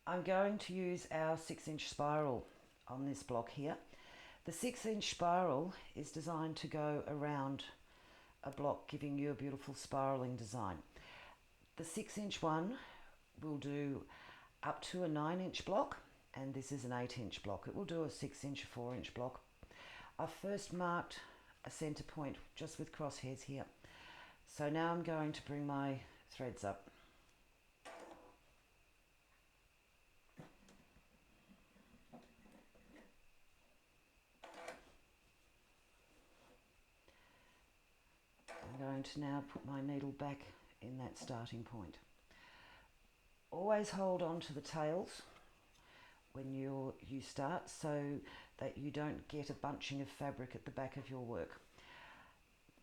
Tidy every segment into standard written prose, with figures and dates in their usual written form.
I'm going to use our 6-inch spiral on this block here. The 6-inch spiral is designed to go around a block, giving you a beautiful spiraling design. The 6-inch one will do up to a 9-inch block, and this is an 8-inch block. It will do a 6-inch, 4-inch block. I've first marked a center point just with crosshairs here. So now I'm going to bring my threads up. I'm going to now put my needle back in that starting point. Always hold on to the tails when you start so that you don't get a bunching of fabric at the back of your work.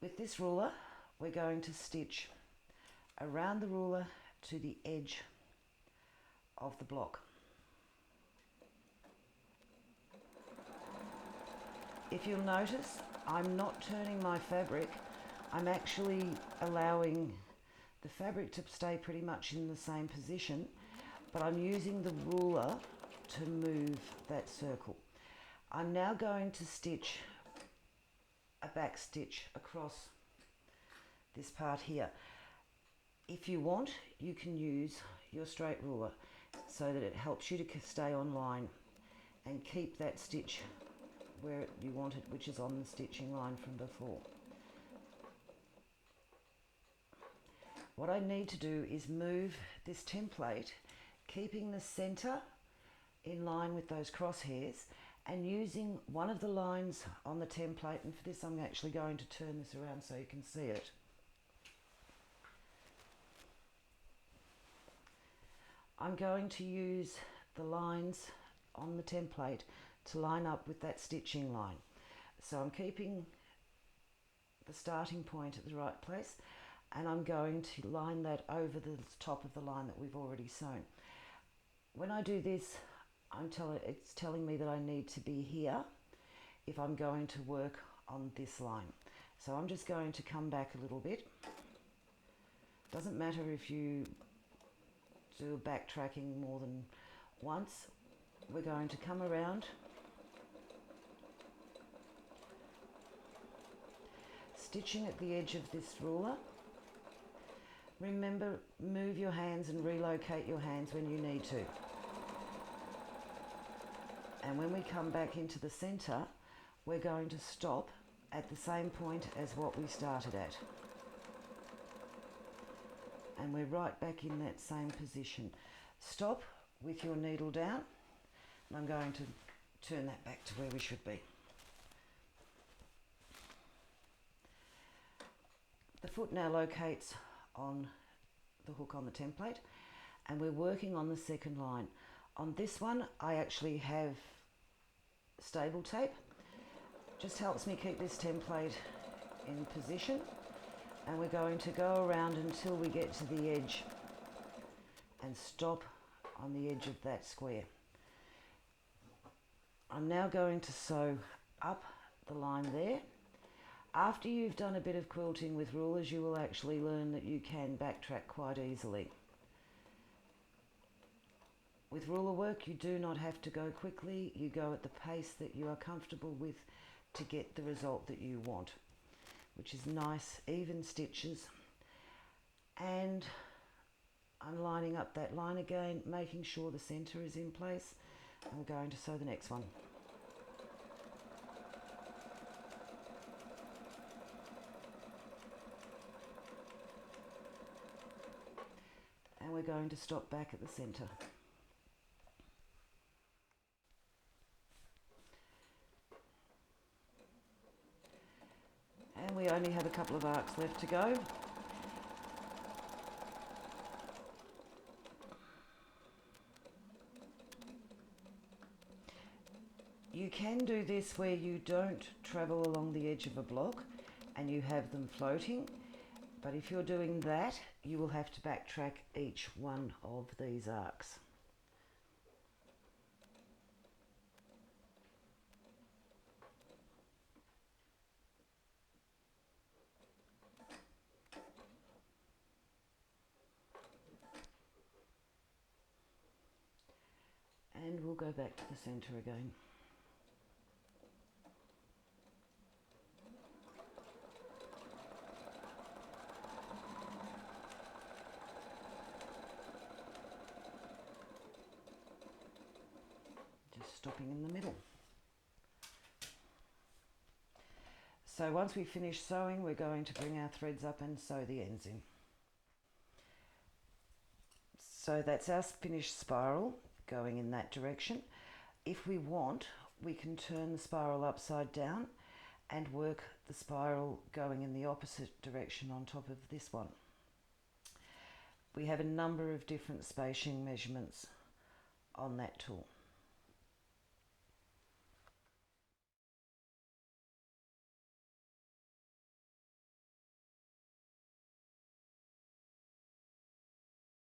With this ruler, we're going to stitch around the ruler to the edge of the block. If you'll notice, I'm not turning my fabric, I'm actually allowing the fabric to stay pretty much in the same position, but I'm using the ruler to move that circle. I'm now going to stitch a back stitch across this part here. If you want, you can use your straight ruler so that it helps you to stay on line and keep that stitch where you want it, which is on the stitching line from before. What I need to do is move this template, keeping the center in line with those crosshairs and using one of the lines on the template, and for this I'm actually going to turn this around so you can see it. I'm going to use the lines on the template to line up with that stitching line. So I'm keeping the starting point at the right place, and I'm going to line that over the top of the line that we've already sewn. When I do this, it's telling me that I need to be here if I'm going to work on this line. So I'm just going to come back a little bit. Doesn't matter if you do backtracking more than once. We're going to come around, stitching at the edge of this ruler. Remember, move your hands and relocate your hands when you need to. And when we come back into the center, we're going to stop at the same point as what we started at. And we're right back in that same position. Stop with your needle down, and I'm going to turn that back to where we should be. The foot now locates on the hook on the template, and we're working on the second line. On this one, I actually have stable tape. Just helps me keep this template in position, and we're going to go around until we get to the edge and stop on the edge of that square. I'm now going to sew up the line there. After you've done a bit of quilting with rulers, you will actually learn that you can backtrack quite easily. With ruler work, you do not have to go quickly. You go at the pace that you are comfortable with to get the result that you want, which is nice, even stitches. And I'm lining up that line again, making sure the center is in place. And we're going to sew the next one. And we're going to stop back at the center. And we only have a couple of arcs left to go. You can do this where you don't travel along the edge of a block and you have them floating, but if you're doing that, you will have to backtrack each one of these arcs. we'll go back to the centre again. Just stopping in the middle. So once we finish sewing, we're going to bring our threads up and sew the ends in. So that's our finished spiral going in that direction. If we want, we can turn the spiral upside down and work the spiral going in the opposite direction on top of this one. We have a number of different spacing measurements on that tool.